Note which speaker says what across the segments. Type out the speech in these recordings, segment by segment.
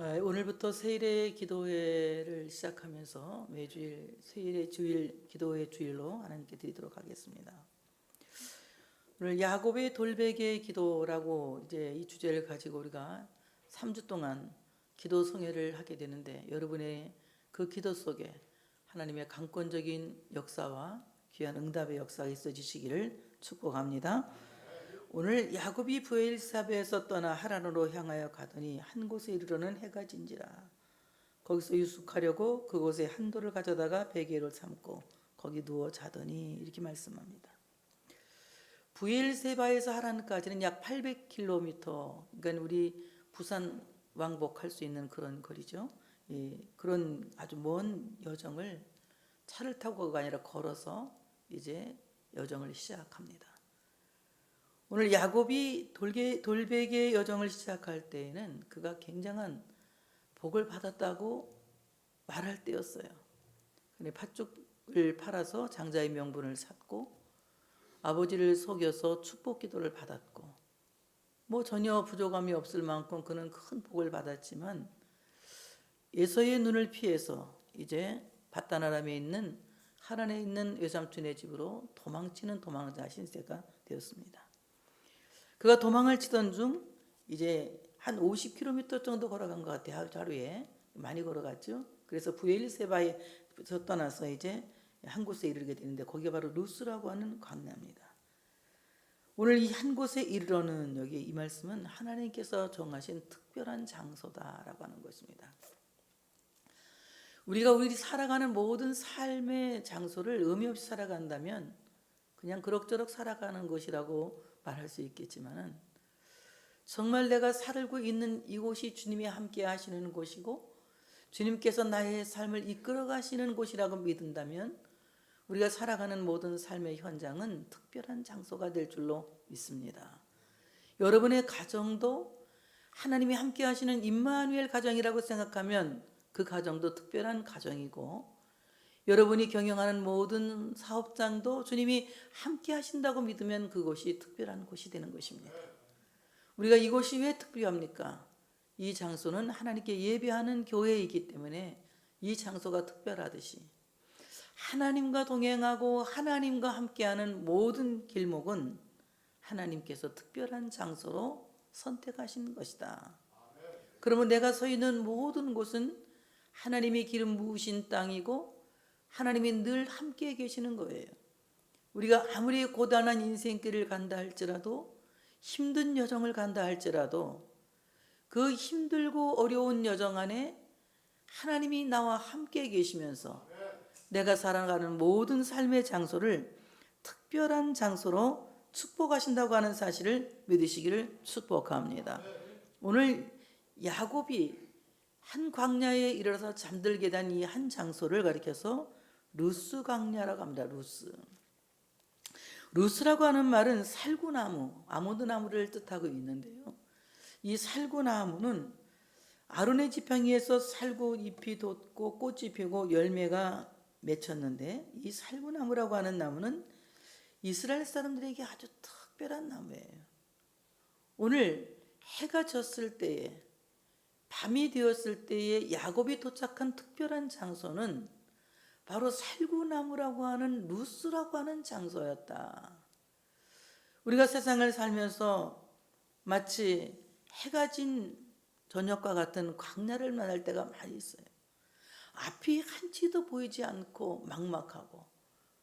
Speaker 1: 오늘부터 세일의 기도회를 시작하면서 매주일 세일의 주일 기도회 주일로 하나님께 드리도록 하겠습니다. 오늘 야곱의 돌베개 기도라고 이제 이 주제를 가지고 우리가 3주 동안 기도 성회를 하게 되는데, 여러분의 그 기도 속에 하나님의 강권적인 역사와 귀한 응답의 역사가 있어지시기를 축복합니다. 오늘 야곱이 브엘사베에서 떠나 하란으로 향하여 가더니 한 곳에 이르러는 해가 진지라. 거기서 유숙하려고 그곳에 한 돌을 가져다가 베개로 삼고 거기 누워 자더니, 이렇게 말씀합니다. 브엘세바에서 하란까지는 약 800km, 그러니까 우리 부산 왕복할 수 있는 그런 거리죠. 그런 아주 먼 여정을 차를 타고가 아니라 걸어서 이제 여정을 시작합니다. 오늘 야곱이 돌베개 여정을 시작할 때에는 그가 굉장한 복을 받았다고 말할 때였어요. 근데 팥죽을 팔아서 장자의 명분을 샀고, 아버지를 속여서 축복 기도를 받았고, 전혀 부족함이 없을 만큼 그는 큰 복을 받았지만, 에서의 눈을 피해서 이제 밧단 아람에 있는 하란에 있는 외삼촌의 집으로 도망치는 도망자 신세가 되었습니다. 그가 도망을 치던 중 이제 한 50km 정도 걸어간 것 같아요. 하루에 많이 걸어갔죠. 그래서 브엘세바에서 떠나서 이제 한 곳에 이르게 되는데, 거기가 바로 루스라고 하는 광야입니다. 오늘 이 한 곳에 이르러는, 여기 이 말씀은 하나님께서 정하신 특별한 장소다라고 하는 것입니다. 우리가 살아가는 모든 삶의 장소를 의미 없이 살아간다면 그냥 그럭저럭 살아가는 것이라고 말할 수 있겠지만은, 정말 내가 살고 있는 이곳이 주님이 함께 하시는 곳이고 주님께서 나의 삶을 이끌어 가시는 곳이라고 믿는다면, 우리가 살아가는 모든 삶의 현장은 특별한 장소가 될 줄로 믿습니다. 여러분의 가정도 하나님이 함께 하시는 임마누엘 가정이라고 생각하면 그 가정도 특별한 가정이고, 여러분이 경영하는 모든 사업장도 주님이 함께 하신다고 믿으면 그곳이 특별한 곳이 되는 것입니다. 우리가 이곳이 왜 특별합니까? 이 장소는 하나님께 예배하는 교회이기 때문에 이 장소가 특별하듯이, 하나님과 동행하고 하나님과 함께하는 모든 길목은 하나님께서 특별한 장소로 선택하신 것이다. 그러면 내가 서 있는 모든 곳은 하나님이 기름 부으신 땅이고 하나님이 늘 함께 계시는 거예요. 우리가 아무리 고단한 인생길을 간다 할지라도, 힘든 여정을 간다 할지라도, 그 힘들고 어려운 여정 안에 하나님이 나와 함께 계시면서 내가 살아가는 모든 삶의 장소를 특별한 장소로 축복하신다고 하는 사실을 믿으시기를 축복합니다. 오늘 야곱이 한 광야에 이르러서 잠들게 된 이 한 장소를 가리켜서 루스 광야라고 합니다. 루스라고 하는 말은 살구나무, 아몬드 나무를 뜻하고 있는데요, 이 살구나무는 아론의 지팡이에서 살구 잎이 돋고 꽃이 피고 열매가 맺혔는데, 이 살구나무라고 하는 나무는 이스라엘 사람들에게 아주 특별한 나무예요. 오늘 해가 졌을 때에, 밤이 되었을 때에 야곱이 도착한 특별한 장소는 바로 살구나무라고 하는 루스라고 하는 장소였다. 우리가 세상을 살면서 마치 해가 진 저녁과 같은 광야를 만날 때가 많이 있어요. 앞이 한치도 보이지 않고 막막하고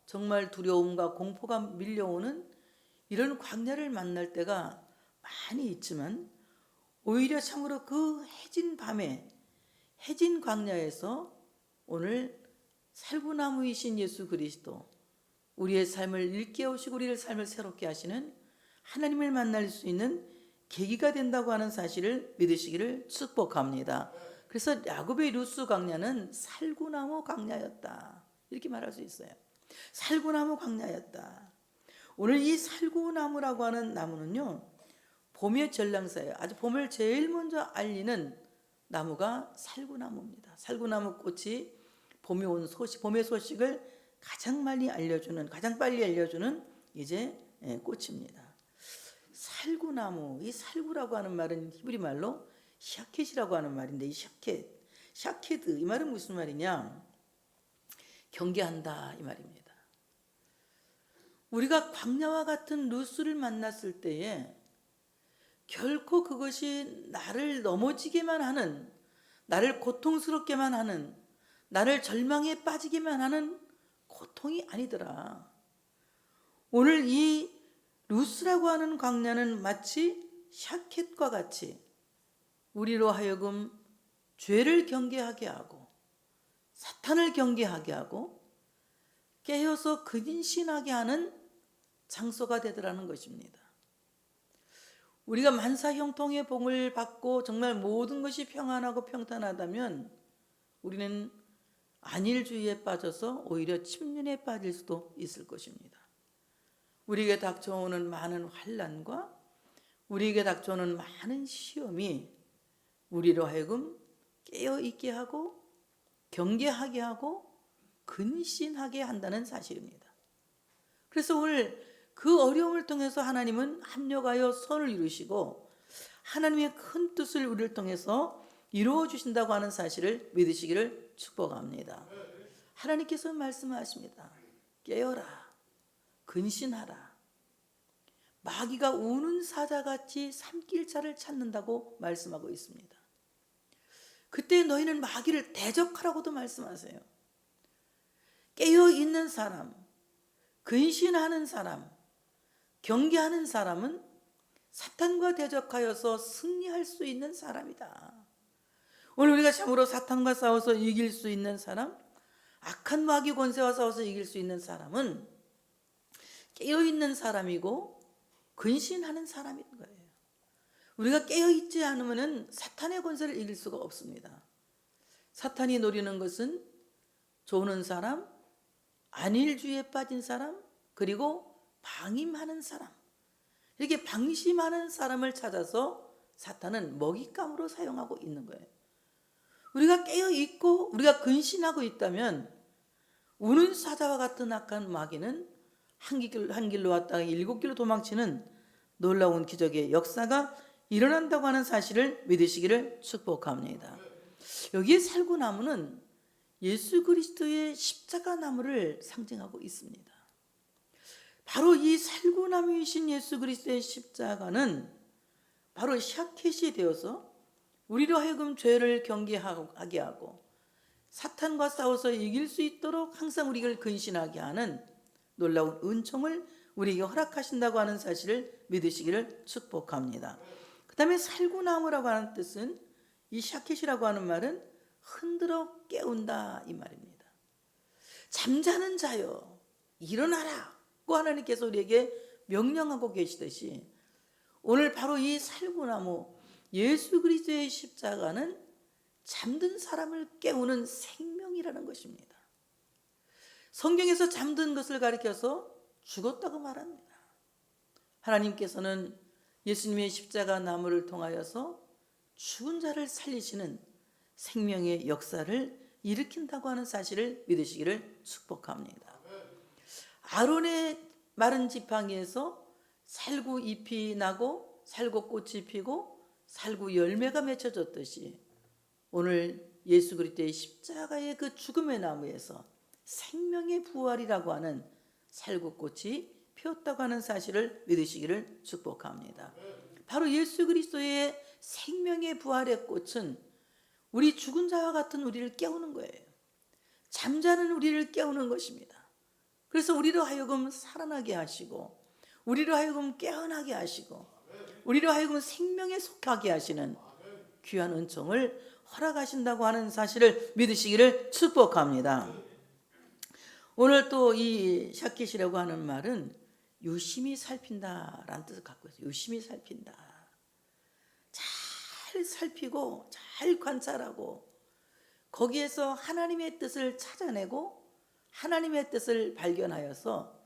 Speaker 1: 정말 두려움과 공포가 밀려오는 이런 광야를 만날 때가 많이 있지만, 오히려 참으로 그 해진 밤에, 해진 광야에서 오늘 살구나무이신 예수 그리스도, 우리의 삶을 일깨우시고 우리의 삶을 새롭게 하시는 하나님을 만날 수 있는 계기가 된다고 하는 사실을 믿으시기를 축복합니다. 그래서 야곱의 루스 광야는 살구나무 광야였다, 이렇게 말할 수 있어요. 살구나무 광야였다. 오늘 이 살구나무라고 하는 나무는요, 봄의 전랑사예요. 아주 봄을 제일 먼저 알리는 나무가 살구나무입니다. 살구나무 꽃이 봄의 소식을 가장 빨리 알려주는 이제 꽃입니다. 살구나무, 이 살구라고 하는 말은 히브리 말로 샤켓이라고 하는 말인데, 이 샤케드 이 말은 무슨 말이냐? 경계한다 이 말입니다. 우리가 광야와 같은 루스를 만났을 때에 결코 그것이 나를 넘어지게만 하는, 나를 고통스럽게만 하는, 나를 절망에 빠지게만 하는 고통이 아니더라. 오늘 이 루스라고 하는 광야는 마치 샤켓과 같이 우리로 하여금 죄를 경계하게 하고 사탄을 경계하게 하고 깨어서 근신하게 하는 장소가 되더라는 것입니다. 우리가 만사 형통의 복을 받고 정말 모든 것이 평안하고 평탄하다면 우리는 안일주의에 빠져서 오히려 침륜에 빠질 수도 있을 것입니다. 우리에게 닥쳐오는 많은 환난과 우리에게 닥쳐오는 많은 시험이 우리로 하여금 깨어있게 하고 경계하게 하고 근신하게 한다는 사실입니다. 그래서 오늘 그 어려움을 통해서 하나님은 합력하여 선을 이루시고 하나님의 큰 뜻을 우리를 통해서 이루어 주신다고 하는 사실을 믿으시기를 축복합니다. 하나님께서 말씀하십니다. 깨어라, 근신하라. 마귀가 우는 사자같이 삼킬 자를 찾는다고 말씀하고 있습니다. 그때 너희는 마귀를 대적하라고도 말씀하세요. 깨어있는 사람, 근신하는 사람, 경계하는 사람은 사탄과 대적하여서 승리할 수 있는 사람이다. 오늘 우리가 참으로 사탄과 싸워서 이길 수 있는 사람, 악한 마귀 권세와 싸워서 이길 수 있는 사람은 깨어있는 사람이고 근신하는 사람인 거예요. 우리가 깨어있지 않으면 사탄의 권세를 이길 수가 없습니다. 사탄이 노리는 것은 조는 사람, 안일주의에 빠진 사람, 그리고 방임하는 사람, 이렇게 방심하는 사람을 찾아서 사탄은 먹잇감으로 사용하고 있는 거예요. 우리가 깨어있고 우리가 근신하고 있다면 우는 사자와 같은 악한 마귀는 한 길로 왔다가 7길로 도망치는 놀라운 기적의 역사가 일어난다고 하는 사실을 믿으시기를 축복합니다. 여기에 살구나무는 예수 그리스도의 십자가 나무를 상징하고 있습니다. 바로 이 살구나무이신 예수 그리스도의 십자가는 바로 샤켓이 되어서 우리로 하여금 죄를 경계하게 하고 사탄과 싸워서 이길 수 있도록 항상 우리를 근신하게 하는 놀라운 은총을 우리에게 허락하신다고 하는 사실을 믿으시기를 축복합니다. 그 다음에 살구나무라고 하는 뜻은, 이 샤켓이라고 하는 말은 흔들어 깨운다 이 말입니다. 잠자는 자여 일어나라고 하나님께서 우리에게 명령하고 계시듯이 오늘 바로 이 살구나무 예수 그리스도의 십자가는 잠든 사람을 깨우는 생명이라는 것입니다. 성경에서 잠든 것을 가리켜서 죽었다고 말합니다. 하나님께서는 예수님의 십자가 나무를 통하여서 죽은 자를 살리시는 생명의 역사를 일으킨다고 하는 사실을 믿으시기를 축복합니다. 아론의 마른 지팡이에서 살구 잎이 나고 살구 꽃이 피고 살구 열매가 맺혀졌듯이 오늘 예수 그리스도의 십자가의 그 죽음의 나무에서 생명의 부활이라고 하는 살구꽃이 피었다고 하는 사실을 믿으시기를 축복합니다. 바로 예수 그리스도의 생명의 부활의 꽃은 우리 죽은 자와 같은 우리를 깨우는 거예요. 잠자는 우리를 깨우는 것입니다. 그래서 우리로 하여금 살아나게 하시고 우리로 하여금 깨어나게 하시고 우리로 하여금 생명에 속하게 하시는 귀한 은총을 허락하신다고 하는 사실을 믿으시기를 축복합니다. 오늘 또 이 샤켓이라고 하는 말은 유심히 살핀다라는 뜻을 갖고 있어요. 유심히 살핀다. 잘 살피고 잘 관찰하고 거기에서 하나님의 뜻을 찾아내고 하나님의 뜻을 발견하여서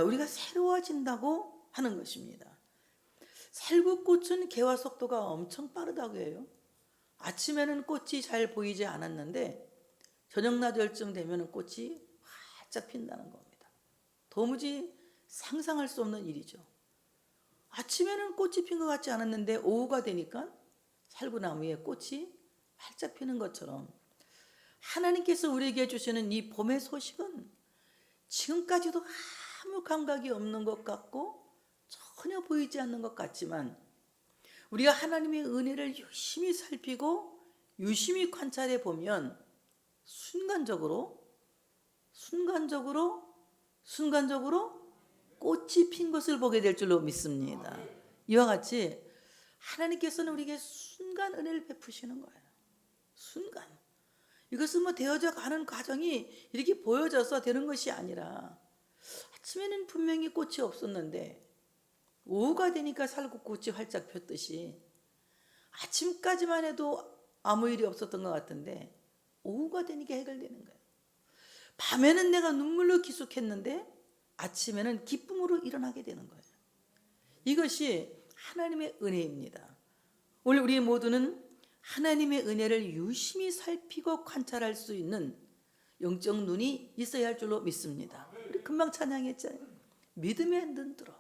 Speaker 1: 우리가 새로워진다고 하는 것입니다. 살구꽃은 개화 속도가 엄청 빠르다고 해요. 아침에는 꽃이 잘 보이지 않았는데 저녁 나절쯤 되면 꽃이 활짝 핀다는 겁니다. 도무지 상상할 수 없는 일이죠. 아침에는 꽃이 핀 것 같지 않았는데 오후가 되니까 살구나무에 꽃이 활짝 피는 것처럼 하나님께서 우리에게 주시는 이 봄의 소식은 지금까지도 아무 감각이 없는 것 같고 전혀 보이지 않는 것 같지만 우리가 하나님의 은혜를 유심히 살피고 유심히 관찰해 보면 순간적으로 꽃이 핀 것을 보게 될 줄로 믿습니다. 이와 같이 하나님께서는 우리에게 순간 은혜를 베푸시는 거예요. 순간. 이것은 뭐 되어져 가는 과정이 이렇게 보여져서 되는 것이 아니라 아침에는 분명히 꽃이 없었는데 오후가 되니까 살구꽃이 활짝 폈듯이 아침까지만 해도 아무 일이 없었던 것 같은데 오후가 되니까 해결되는 거예요. 밤에는 내가 눈물로 기숙했는데 아침에는 기쁨으로 일어나게 되는 거예요. 이것이 하나님의 은혜입니다. 오늘 우리 모두는 하나님의 은혜를 유심히 살피고 관찰할 수 있는 영적 눈이 있어야 할 줄로 믿습니다. 우리 금방 찬양했잖아요. 믿음의 눈 들어.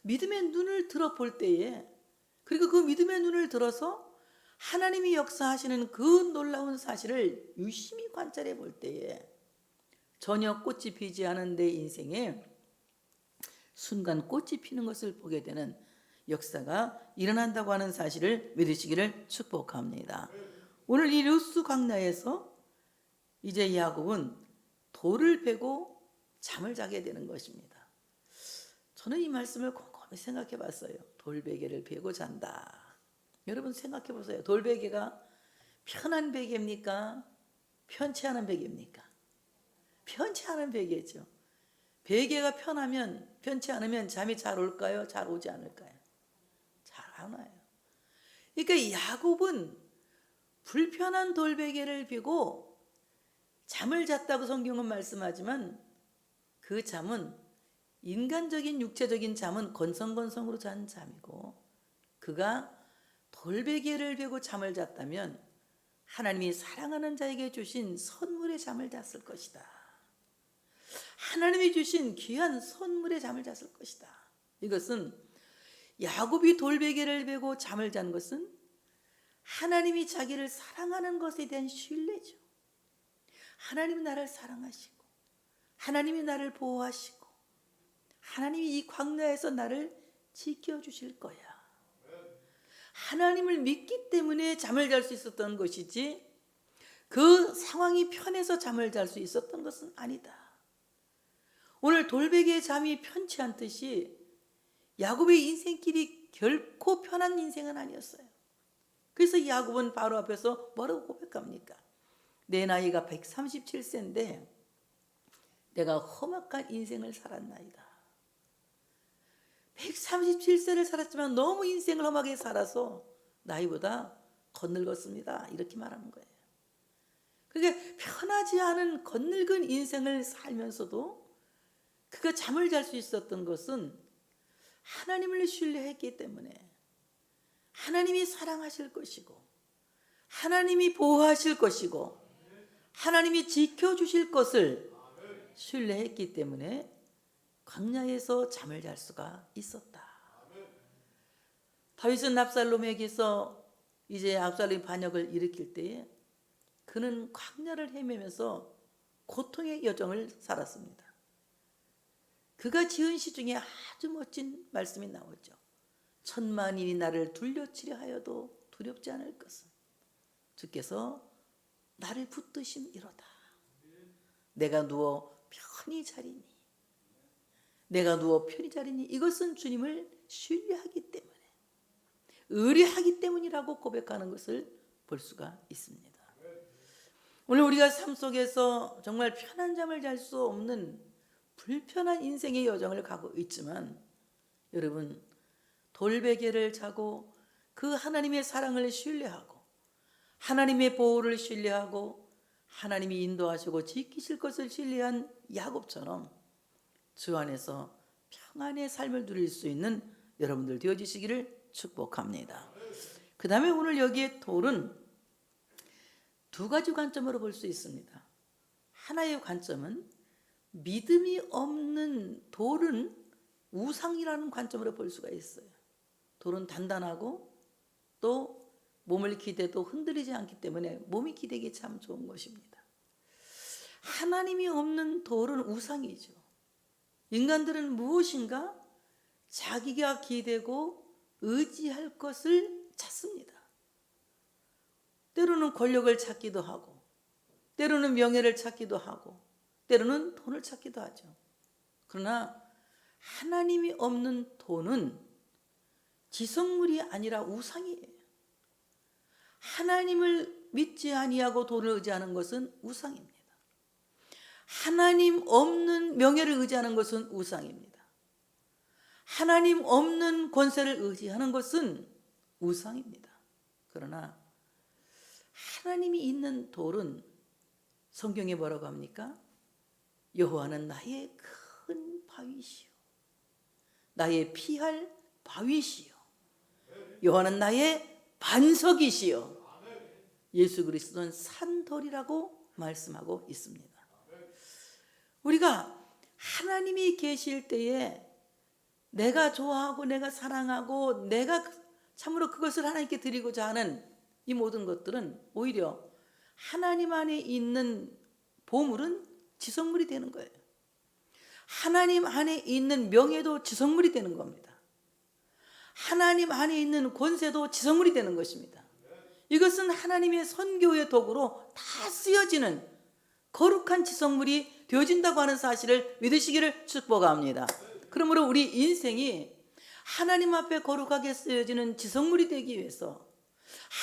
Speaker 1: 믿음의 눈을 들어 볼 때에, 그리고 그 믿음의 눈을 들어서 하나님이 역사하시는 그 놀라운 사실을 유심히 관찰해 볼 때에 전혀 꽃이 피지 않은 내 인생에 순간 꽃이 피는 것을 보게 되는 역사가 일어난다고 하는 사실을 믿으시기를 축복합니다. 오늘 이 루스 광야에서 이제 야곱은 돌을 베고 잠을 자게 되는 것입니다. 저는 이 말씀을 곰곰이 생각해 봤어요. 돌베개를 베고 잔다. 여러분 생각해 보세요. 돌베개가 편한 베개입니까? 편치 않은 베개입니까? 편치 않은 베개죠. 베개가 편치 않으면 잠이 잘 올까요? 잘 오지 않을까요? 잘 안 와요. 그러니까 야곱은 불편한 돌베개를 베고 잠을 잤다고 성경은 말씀하지만 그 잠은 인간적인 육체적인 잠은 건성건성으로 잔 잠이고 그가 돌베개를 베고 잠을 잤다면 하나님이 사랑하는 자에게 주신 선물의 잠을 잤을 것이다. 하나님이 주신 귀한 선물의 잠을 잤을 것이다. 이것은 야곱이 돌베개를 베고 잠을 잔 것은 하나님이 자기를 사랑하는 것에 대한 신뢰죠. 하나님이 나를 사랑하시고 하나님이 나를 보호하시고 하나님이 이 광야에서 나를 지켜주실 거야. 하나님을 믿기 때문에 잠을 잘 수 있었던 것이지 그 상황이 편해서 잠을 잘 수 있었던 것은 아니다. 오늘 돌베개의 잠이 편치 않듯이 야곱의 인생길이 결코 편한 인생은 아니었어요. 그래서 야곱은 바로 앞에서 뭐라고 고백합니까? 내 나이가 137세인데 내가 험악한 인생을 살았나이다. 137세를 살았지만 너무 인생을 험하게 살아서 나이보다 겉늙었습니다. 이렇게 말하는 거예요. 그게 편하지 않은 겉늙은 인생을 살면서도 그가 잠을 잘 수 있었던 것은 하나님을 신뢰했기 때문에 하나님이 사랑하실 것이고 하나님이 보호하실 것이고 하나님이 지켜주실 것을 신뢰했기 때문에 광야에서 잠을 잘 수가 있었다. 다윗은 압살롬에게서 이제 압살롬 반역을 일으킬 때에 그는 광야를 헤매면서 고통의 여정을 살았습니다. 그가 지은 시 중에 아주 멋진 말씀이 나오죠. 천만인이 나를 둘러치려 하여도 두렵지 않을 것은 주께서 나를 붙드심이로다. 내가 누워 편히 자리니 이것은 주님을 신뢰하기 때문에 의뢰하기 때문이라고 고백하는 것을 볼 수가 있습니다. 오늘 우리가 삶 속에서 정말 편한 잠을 잘 수 없는 불편한 인생의 여정을 가고 있지만 여러분 돌베개를 자고 그 하나님의 사랑을 신뢰하고 하나님의 보호를 신뢰하고 하나님이 인도하시고 지키실 것을 신뢰한 야곱처럼 주 안에서 평안의 삶을 누릴 수 있는 여러분들 되어지시기를 축복합니다. 그 다음에 오늘 여기에 돌은 두 가지 관점으로 볼 수 있습니다. 하나의 관점은 믿음이 없는 돌은 우상이라는 관점으로 볼 수가 있어요. 돌은 단단하고 또 몸을 기대도 흔들리지 않기 때문에 몸이 기대기 참 좋은 것입니다. 하나님이 없는 돌은 우상이죠. 인간들은 무엇인가 자기가 기대고 의지할 것을 찾습니다. 때로는 권력을 찾기도 하고, 때로는 명예를 찾기도 하고, 때로는 돈을 찾기도 하죠. 그러나 하나님이 없는 돈은 지성물이 아니라 우상이에요. 하나님을 믿지 아니하고 돈을 의지하는 것은 우상입니다. 하나님 없는 명예를 의지하는 것은 우상입니다. 하나님 없는 권세를 의지하는 것은 우상입니다. 그러나 하나님이 있는 돌은 성경에 뭐라고 합니까? 여호와는 나의 큰 바위시요, 나의 피할 바위시요, 여호와는 나의 반석이시요, 예수 그리스도는 산돌이라고 말씀하고 있습니다. 우리가 하나님이 계실 때에 내가 좋아하고 내가 사랑하고 내가 참으로 그것을 하나님께 드리고자 하는 이 모든 것들은 오히려 하나님 안에 있는 보물은 지성물이 되는 거예요. 하나님 안에 있는 명예도 지성물이 되는 겁니다. 하나님 안에 있는 권세도 지성물이 되는 것입니다. 이것은 하나님의 선교의 도구로 다 쓰여지는 거룩한 지성물이 되어진다고 하는 사실을 믿으시기를 축복합니다. 그러므로 우리 인생이 하나님 앞에 거룩하게 쓰여지는 지성물이 되기 위해서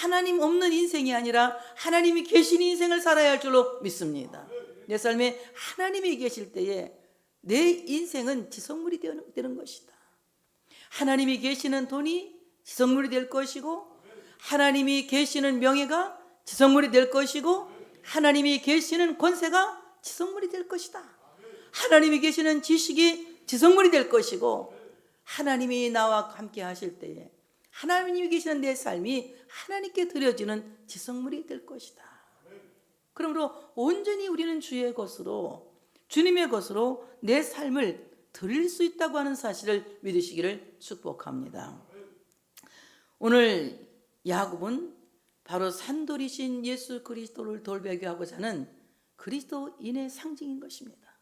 Speaker 1: 하나님 없는 인생이 아니라 하나님이 계신 인생을 살아야 할 줄로 믿습니다. 내 삶에 하나님이 계실 때에 내 인생은 지성물이 되는 것이다. 하나님이 계시는 돈이 지성물이 될 것이고, 하나님이 계시는 명예가 지성물이 될 것이고, 하나님이 계시는 권세가 지성물이 될 것이다. 하나님이 계시는 지식이 지성물이 될 것이고, 하나님이 나와 함께 하실 때에 하나님이 계시는 내 삶이 하나님께 드려지는 지성물이 될 것이다. 그러므로 온전히 우리는 주의 것으로, 주님의 것으로 내 삶을 드릴 수 있다고 하는 사실을 믿으시기를 축복합니다. 오늘 야곱은 바로 산돌이신 예수 그리스도를 돌배기하고자 하는 그리스도인의 상징인 것입니다.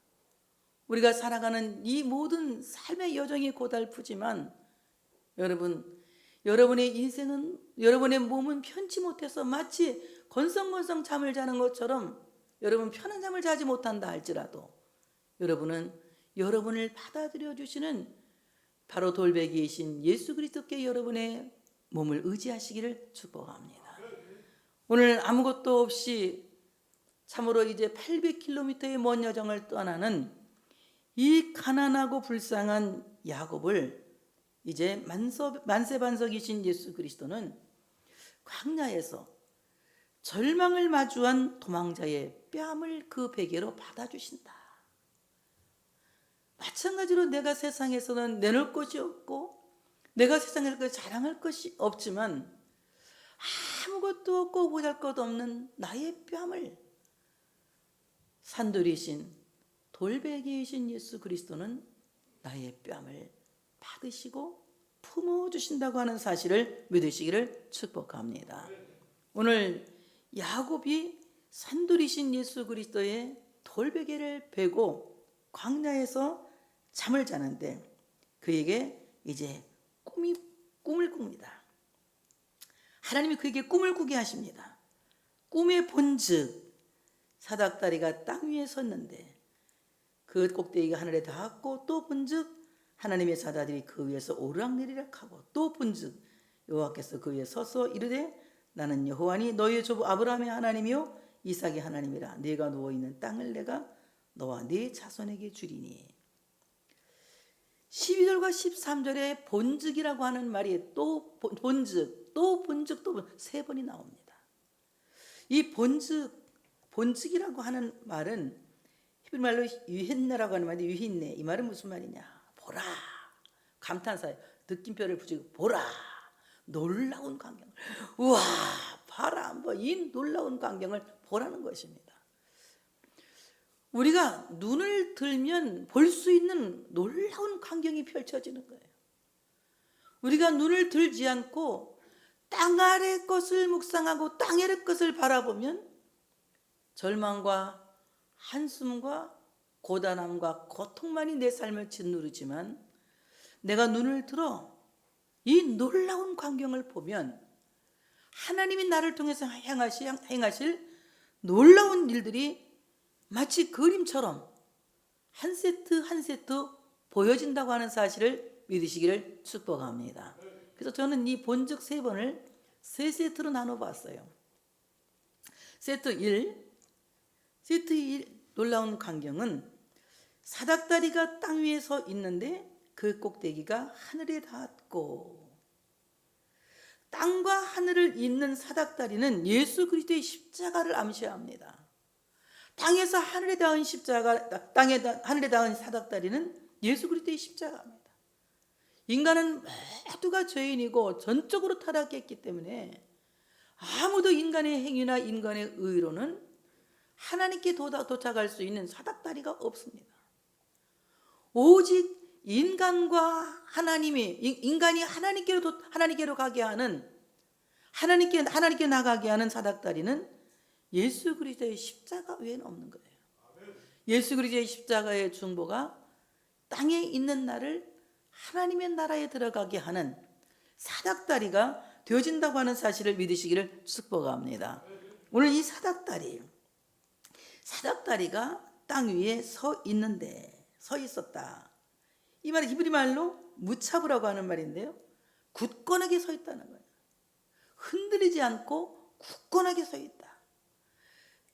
Speaker 1: 우리가 살아가는 이 모든 삶의 여정이 고달프지만 여러분의 인생은, 여러분의 몸은 편치 못해서 마치 건성건성 잠을 자는 것처럼 여러분 편한 잠을 자지 못한다 할지라도 여러분은 여러분을 받아들여 주시는 바로 돌배기이신 예수 그리스도께 여러분의 몸을 의지하시기를 축복합니다. 오늘 아무것도 없이 참으로 이제 800km의 먼 여정을 떠나는 이 가난하고 불쌍한 야곱을 이제 만세반석이신 예수 그리스도는 광야에서 절망을 마주한 도망자의 뺨을 그 베개로 받아주신다. 마찬가지로 내가 세상에서는 내놓을 것이 없고 내가 세상에서 자랑할 것이 없지만 아무것도 없고 보잘것없는 나의 뺨을 산돌이신 돌베개이신 예수 그리스도는 나의 뺨을 받으시고 품어주신다고 하는 사실을 믿으시기를 축복합니다. 오늘 야곱이 산돌이신 예수 그리스도의 돌베개를 베고 광야에서 잠을 자는데 그에게 이제 꿈을 꿉니다. 하나님이 그에게 꿈을 꾸게 하십니다. 꿈에 본즉 사닥다리가 땅 위에 섰는데 그 꼭대기가 하늘에 닿았고, 또 본즉 하나님의 사자들이 그 위에서 오르락내리락 하고, 또 본즉 여호와께서 그 위에 서서 이르되 나는 여호와니 너희의 조부 아브라함의 하나님이요 이삭의 하나님이라. 네가 누워있는 땅을 내가 너와 네 자손에게 주리니. 12절과 13절에 본즉이라고 하는 말이 또 본즉, 또 본즉, 또 세 번이 나옵니다. 이 본즉이라고 하는 말은 히브리 말로 유힌네라고 하는 말인데, 유힌네, 이 말은 무슨 말이냐? 보라, 감탄사예요. 느낌표를 붙이고 보라, 놀라운 광경을, 우와, 봐라, 뭐 이 놀라운 광경을 보라는 것입니다. 우리가 눈을 들면 볼 수 있는 놀라운 광경이 펼쳐지는 거예요. 우리가 눈을 들지 않고 땅 아래 것을 묵상하고 땅 아래 것을 바라보면 절망과 한숨과 고단함과 고통만이 내 삶을 짓누르지만, 내가 눈을 들어 이 놀라운 광경을 보면 하나님이 나를 통해서 행하실 놀라운 일들이 마치 그림처럼 한 세트 한 세트 보여진다고 하는 사실을 믿으시기를 축복합니다. 그래서 저는 이 본적 3번을 3세트로 나눠봤어요. 세트 1, 놀라운 광경은 사닥다리가 땅 위에 서 있는데 그 꼭대기가 하늘에 닿았고, 땅과 하늘을 잇는 사닥다리는 예수 그리스도의 십자가를 암시합니다. 땅에서 하늘에 닿은 십자가, 하늘에 닿은 사닥다리는 예수 그리스도의 십자가입니다. 인간은 모두가 죄인이고 전적으로 타락했기 때문에 아무도 인간의 행위나 인간의 의로는 하나님께 도착할 수 있는 사닥다리가 없습니다. 오직 인간과 인간이 하나님께로 가게 하는, 하나님께 나가게 하는 사닥다리는 예수 그리스도의 십자가 외에는 없는 거예요. 예수 그리스도의 십자가의 중보가 땅에 있는 나를 하나님의 나라에 들어가게 하는 사닥다리가 되어진다고 하는 사실을 믿으시기를 축복합니다. 오늘 이 사닥다리가 땅 위에 서 있었다. 이 말은 히브리 말로 무차브라고 하는 말인데요, 굳건하게 서 있다는 거예요. 흔들리지 않고 굳건하게 서 있다.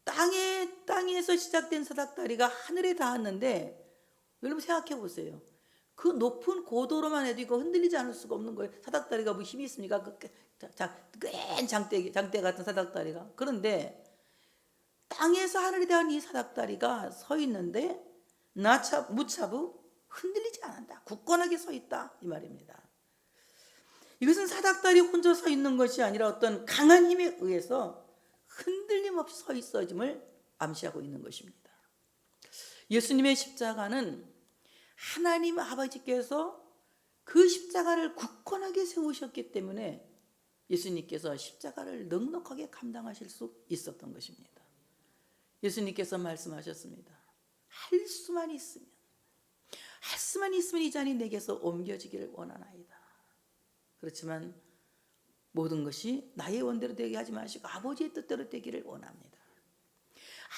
Speaker 1: 땅에서 시작된 사닥다리가 하늘에 닿았는데, 여러분 생각해 보세요. 그 높은 고도로만 해도 이거 흔들리지 않을 수가 없는 거예요. 사닥다리가 뭐 힘이 있습니까? 꽤 장대 같은 사닥다리가. 그런데 땅에서 하늘에 닿은 이 사닥다리가 서 있는데 무차부 흔들리지 않는다. 굳건하게 서 있다, 이 말입니다. 이것은 사닥다리 혼자 서 있는 것이 아니라 어떤 강한 힘에 의해서 흔들림 없이 서 있어짐을 암시하고 있는 것입니다. 예수님의 십자가는 하나님 아버지께서 그 십자가를 굳건하게 세우셨기 때문에 예수님께서 십자가를 넉넉하게 감당하실 수 있었던 것입니다. 예수님께서 말씀하셨습니다. 할 수만 있으면 이 잔이 내게서 옮겨지기를 원하나이다. 그렇지만 모든 것이 나의 원대로 되게 하지 마시고 아버지의 뜻대로 되기를 원합니다.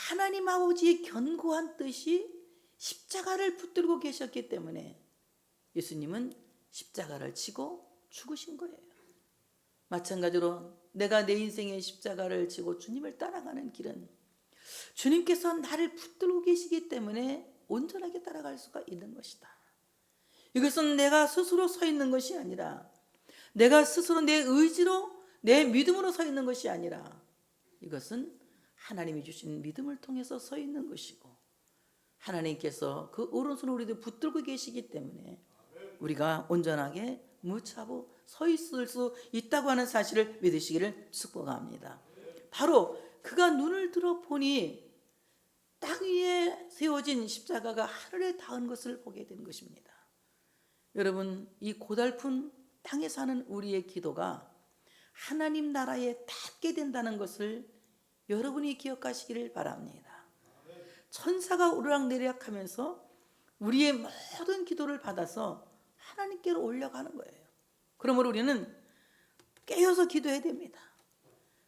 Speaker 1: 하나님 아버지의 견고한 뜻이 십자가를 붙들고 계셨기 때문에 예수님은 십자가를 지고 죽으신 거예요. 마찬가지로 내가 내 인생의 십자가를 지고 주님을 따라가는 길은 주님께서 나를 붙들고 계시기 때문에 온전하게 따라갈 수가 있는 것이다. 이것은 내가 스스로 서 있는 것이 아니라, 내가 스스로 내 의지로 내 믿음으로 서 있는 것이 아니라, 이것은 하나님이 주신 믿음을 통해서 서 있는 것이고, 하나님께서 그 오른손을 우리들 붙들고 계시기 때문에 우리가 온전하게 무차고 서 있을 수 있다고 하는 사실을 믿으시기를 축복합니다. 바로 그가 눈을 들어 보니 땅 위에 세워진 십자가가 하늘에 닿은 것을 보게 된 것입니다. 여러분, 이 고달픈 땅에 사는 우리의 기도가 하나님 나라에 닿게 된다는 것을 여러분이 기억하시기를 바랍니다. 천사가 오르락내리락 하면서 우리의 모든 기도를 받아서 하나님께로 올려가는 거예요. 그러므로 우리는 깨어서 기도해야 됩니다.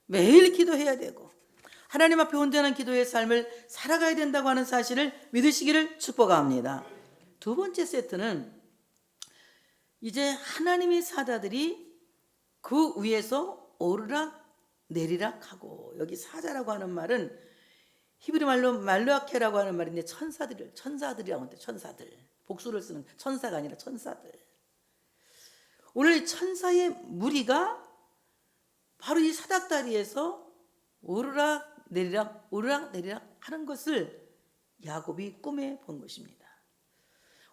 Speaker 1: 매일 기도해야 되고 하나님 앞에 온전한 기도의 삶을 살아가야 된다고 하는 사실을 믿으시기를 축복합니다. 두 번째 세트는 이제 하나님의 사자들이 그 위에서 오르락 내리락 하고, 여기 사자라고 하는 말은 히브리 말로 말로아케라고 하는 말인데 천사들이라고 하는데, 천사들, 복수를 쓰는 천사가 아니라 천사들. 오늘 천사의 무리가 바로 이 사닥다리에서 오르락 내리락 하는 것을 야곱이 꿈에 본 것입니다.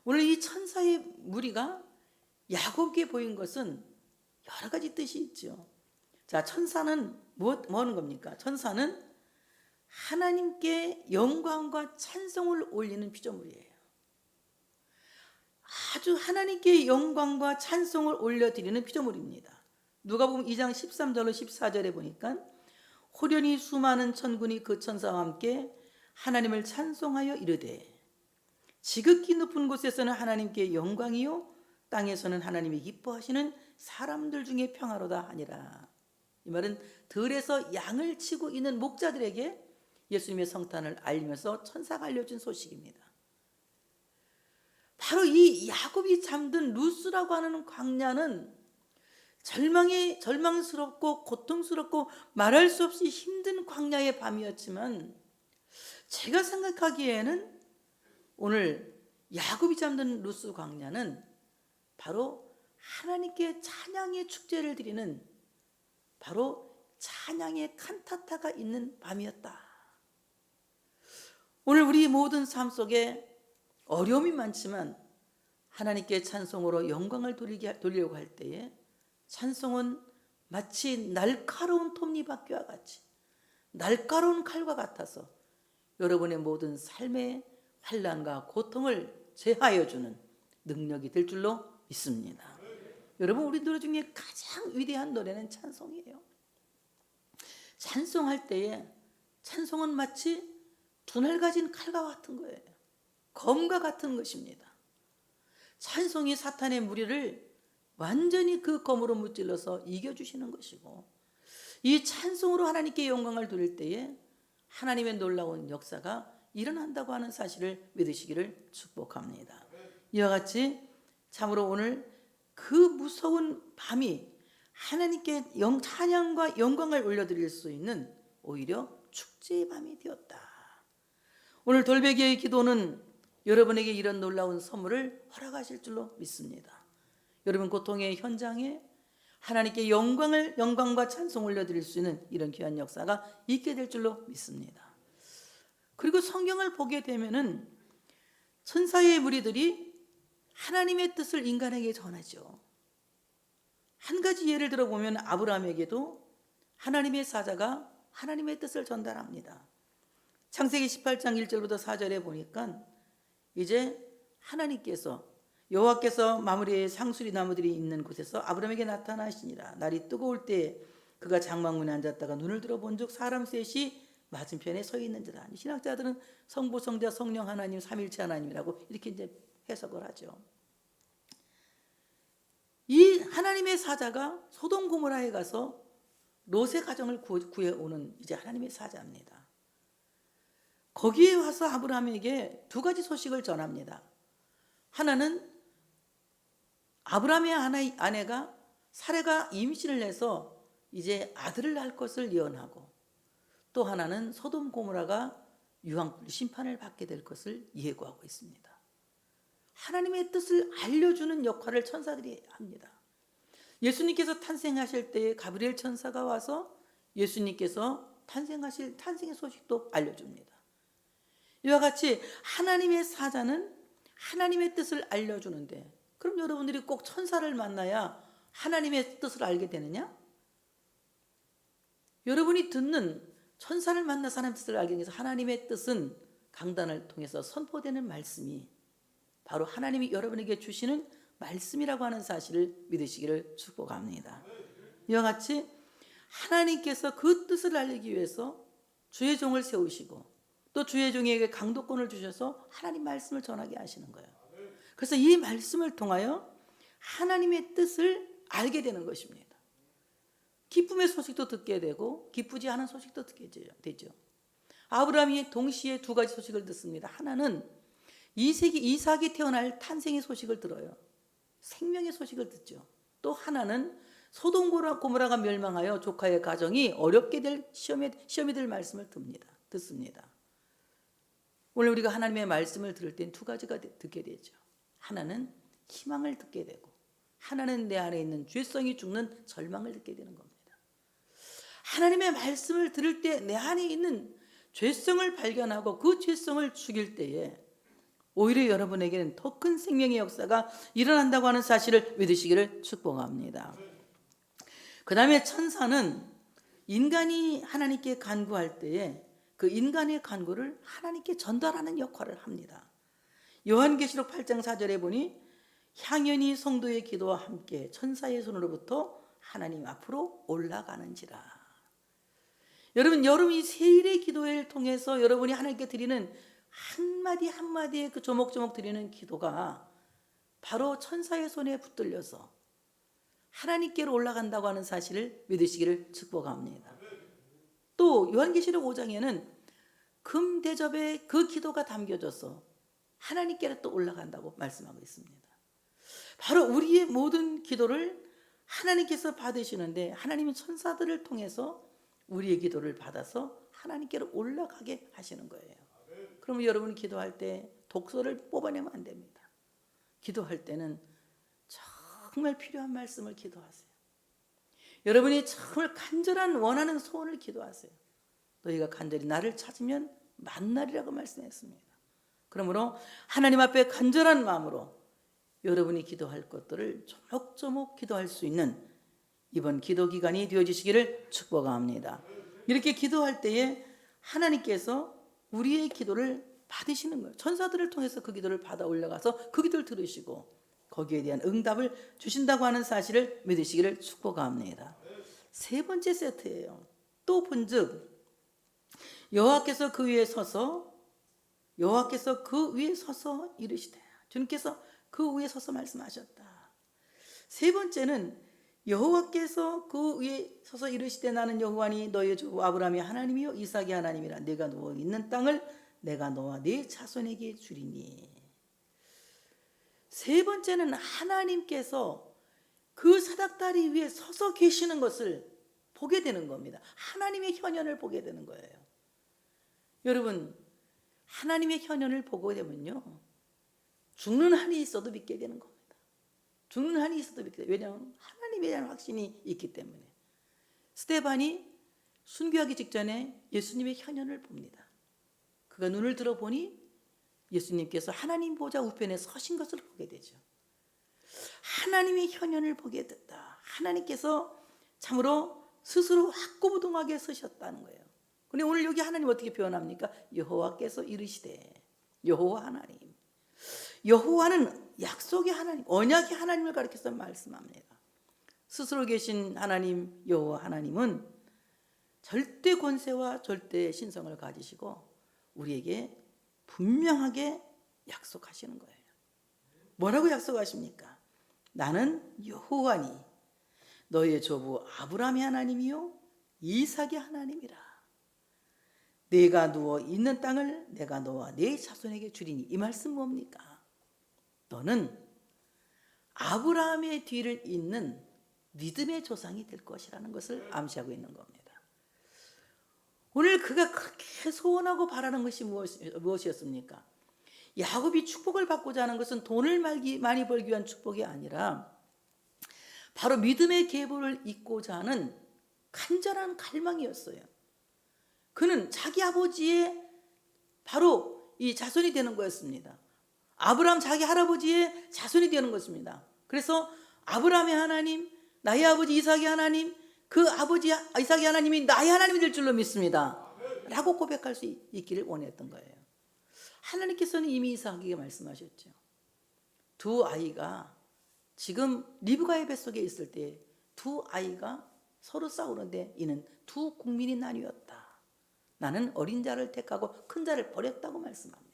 Speaker 1: 오늘 이 천사의 무리가 야곱에게 보인 것은 여러 가지 뜻이 있죠. 자, 천사는 뭐 하는 겁니까? 천사는 하나님께 영광과 찬송을 올리는 피조물이에요. 아주 하나님께 영광과 찬송을 올려드리는 피조물입니다. 누가복음 2장 13절로 14절에 보니까 호련히 수많은 천군이 그 천사와 함께 하나님을 찬송하여 이르되 지극히 높은 곳에서는 하나님께 영광이요 땅에서는 하나님이 기뻐하시는 사람들 중에 평화로다 하니라. 이 말은 들에서 양을 치고 있는 목자들에게 예수님의 성탄을 알리면서 천사가 알려준 소식입니다. 바로 이 야곱이 잠든 루스라고 하는 광야는 절망스럽고 고통스럽고 말할 수 없이 힘든 광야의 밤이었지만, 제가 생각하기에는 오늘 야곱이 잠든 루스 광야는 바로 하나님께 찬양의 축제를 드리는, 바로 찬양의 칸타타가 있는 밤이었다. 오늘 우리 모든 삶 속에 어려움이 많지만 하나님께 찬송으로 영광을 돌리려고 할 때에 찬송은 마치 날카로운 톱니바퀴와 같이, 날카로운 칼과 같아서 여러분의 모든 삶의 환난과 고통을 제하여 주는 능력이 될 줄로 믿습니다. 여러분, 우리 노래 중에 가장 위대한 노래는 찬송이에요. 찬송할 때에 찬송은 마치 두날 가진 칼과 같은 거예요. 검과 같은 것입니다. 찬송이 사탄의 무리를 완전히 그 검으로 무찔러서 이겨주시는 것이고, 이 찬송으로 하나님께 영광을 돌릴 때에 하나님의 놀라운 역사가 일어난다고 하는 사실을 믿으시기를 축복합니다. 이와 같이 참으로 오늘 그 무서운 밤이 하나님께 찬양과 영광을 올려드릴 수 있는 오히려 축제의 밤이 되었다. 오늘 돌베개의 기도는 여러분에게 이런 놀라운 선물을 허락하실 줄로 믿습니다. 여러분 고통의 현장에 하나님께 영광과 찬송을 올려드릴 수 있는 이런 귀한 역사가 있게 될 줄로 믿습니다. 그리고 성경을 보게 되면은 천사의 무리들이 하나님의 뜻을 인간에게 전하죠. 한 가지 예를 들어보면 아브라함에게도 하나님의 사자가 하나님의 뜻을 전달합니다. 창세기 18장 1절부터 4절에 보니까 이제 여호와께서 마므리의 상수리 나무들이 있는 곳에서 아브라함에게 나타나시니라. 날이 뜨거울 때 그가 장막문에 앉았다가 눈을 들어 본즉 사람 셋이 맞은편에 서 있는지라. 신학자들은 성부, 성자, 성령 하나님, 삼일체 하나님이라고 이렇게 이제 해석을 하죠. 이 하나님의 사자가 소돔 고모라에 가서 롯의 가정을 구해오는 이제 하나님의 사자입니다. 거기에 와서 아브라함에게 두 가지 소식을 전합니다. 하나는 아브라함의 아내가 사레가 임신을 해서 이제 아들을 낳을 것을 예언하고, 또 하나는 소돔 고모라가 유황불 심판을 받게 될 것을 예고하고 있습니다. 하나님의 뜻을 알려주는 역할을 천사들이 합니다. 예수님께서 탄생하실 때에 가브리엘 천사가 와서 예수님께서 탄생의 소식도 알려줍니다. 이와 같이 하나님의 사자는 하나님의 뜻을 알려주는데, 그럼 여러분들이 꼭 천사를 만나야 하나님의 뜻을 알게 되느냐? 여러분이 듣는 천사를 만나서 하나님의 뜻을 알게 되면서 하나님의 뜻은 강단을 통해서 선포되는 말씀이 바로 하나님이 여러분에게 주시는 말씀이라고 하는 사실을 믿으시기를 축복합니다. 이와 같이 하나님께서 그 뜻을 알리기 위해서 주의 종을 세우시고 또 주의 종에게 강도권을 주셔서 하나님 말씀을 전하게 하시는 거예요. 그래서 이 말씀을 통하여 하나님의 뜻을 알게 되는 것입니다. 기쁨의 소식도 듣게 되고 기쁘지 않은 소식도 듣게 되죠. 아브라함이 동시에 두 가지 소식을 듣습니다. 하나는 이삭이 태어날 탄생의 소식을 들어요. 생명의 소식을 듣죠. 또 하나는 소돔 고모라가 멸망하여 조카의 가정이 어렵게 될 시험이 될 말씀을 듣습니다. 오늘 우리가 하나님의 말씀을 들을 땐 두 가지가 듣게 되죠. 하나는 희망을 듣게 되고, 하나는 내 안에 있는 죄성이 죽는 절망을 듣게 되는 겁니다. 하나님의 말씀을 들을 때 내 안에 있는 죄성을 발견하고 그 죄성을 죽일 때에 오히려 여러분에게는 더 큰 생명의 역사가 일어난다고 하는 사실을 믿으시기를 축복합니다. 그 다음에 천사는 인간이 하나님께 간구할 때에 그 인간의 간구를 하나님께 전달하는 역할을 합니다. 요한계시록 8장 4절에 보니 향연히 성도의 기도와 함께 천사의 손으로부터 하나님 앞으로 올라가는지라. 여러분이 세일의 기도회를 통해서 여러분이 하나님께 드리는 한마디 한마디의 그 조목조목 드리는 기도가 바로 천사의 손에 붙들려서 하나님께로 올라간다고 하는 사실을 믿으시기를 축복합니다. 또 요한계시록 5장에는 금 대접에 그 기도가 담겨져서 하나님께로 또 올라간다고 말씀하고 있습니다. 바로 우리의 모든 기도를 하나님께서 받으시는데 하나님은 천사들을 통해서 우리의 기도를 받아서 하나님께로 올라가게 하시는 거예요. 그러면 여러분 기도할 때 독소를 뽑아내면 안 됩니다. 기도할 때는 정말 필요한 말씀을 기도하세요. 여러분이 정말 간절한 원하는 소원을 기도하세요. 너희가 간절히 나를 찾으면 만나리라고 말씀했습니다. 그러므로 하나님 앞에 간절한 마음으로 여러분이 기도할 것들을 조목조목 기도할 수 있는 이번 기도 기간이 되어주시기를 축복합니다. 이렇게 기도할 때에 하나님께서 우리의 기도를 받으시는 거예요. 천사들을 통해서 그 기도를 받아 올라가서 그 기도를 들으시고 거기에 대한 응답을 주신다고 하는 사실을 믿으시기를 축복합니다. 세 번째 세트예요. 또 본즉 여호와께서 그 위에 서서 이르시되, 주님께서 그 위에 서서 말씀하셨다. 세 번째는 여호와께서 그 위에 서서 이르시되 나는 여호와니 너의 주 아브라함의 하나님이요 이삭의 하나님이라. 내가 누워 있는 땅을 내가 너와 네 자손에게 주리니. 세 번째는 하나님께서 그 사닥다리 위에 서서 계시는 것을 보게 되는 겁니다. 하나님의 현현을 보게 되는 거예요. 여러분, 하나님의 현현을 보게 되면요, 죽는 한이 있어도 믿게 되는 겁니다. 죽는 한이 있어도 믿게 돼요. 왜냐하면 하나님에 대한 확신이 있기 때문에. 스데반이 순교하기 직전에 예수님의 현현을 봅니다. 그가 눈을 들어보니 예수님께서 하나님 보좌 우편에 서신 것을 보게 되죠. 하나님의 현현을 보게 됐다. 하나님께서 참으로 스스로 확고부동하게 서셨다는 거예요. 근데 오늘 여기 하나님 어떻게 표현합니까? 여호와께서 이르시되. 여호와 하나님. 여호와는 약속의 하나님, 언약의 하나님을 가리켜서 말씀합니다. 스스로 계신 하나님, 여호와 하나님은 절대 권세와 절대 신성을 가지시고 우리에게 분명하게 약속하시는 거예요. 뭐라고 약속하십니까? 나는 여호와니 너의 조부 아브라함의 하나님이요 이삭의 하나님이라. 내가 누워 있는 땅을 내가 너와 네 자손에게 주리니. 이 말씀 뭡니까? 너는 아브라함의 뒤를 잇는 믿음의 조상이 될 것이라는 것을 암시하고 있는 겁니다. 오늘 그가 그렇게 소원하고 바라는 것이 무엇이었습니까? 야곱이 축복을 받고자 하는 것은 돈을 많이 벌기 위한 축복이 아니라 바로 믿음의 계보를 잇고자 하는 간절한 갈망이었어요. 그는 자기 아버지의 바로 이 자손이 되는 거였습니다. 아브라함 자기 할아버지의 자손이 되는 것입니다. 그래서 아브라함의 하나님, 나의 아버지 이삭의 하나님, 그 아버지 이삭의 하나님이 나의 하나님이 될 줄로 믿습니다 라고 고백할 수 있기를 원했던 거예요. 하나님께서는 이미 이삭에게 말씀하셨죠. 두 아이가 지금 리브가의 뱃속에 있을 때 두 아이가 서로 싸우는데 이는 두 국민이 나뉘었다. 나는 어린 자를 택하고 큰 자를 버렸다고 말씀합니다.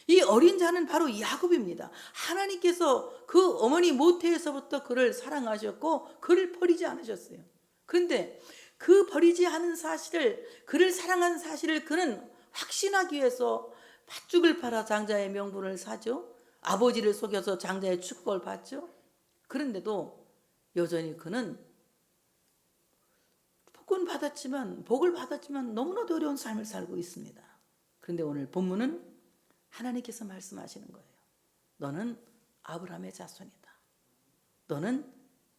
Speaker 1: 이 어린 자는 바로 야곱입니다. 하나님께서 그 어머니 모태에서부터 그를 사랑하셨고 그를 버리지 않으셨어요. 그런데 그 버리지 않은 사실을, 그를 사랑한 사실을 그는 확신하기 위해서 팥죽을 팔아 장자의 명분을 사죠. 아버지를 속여서 장자의 축복을 받죠. 그런데도 여전히 그는 복을 받았지만 너무나도 어려운 삶을 살고 있습니다. 그런데 오늘 본문은 하나님께서 말씀하시는 거예요. 너는 아브라함의 자손이다. 너는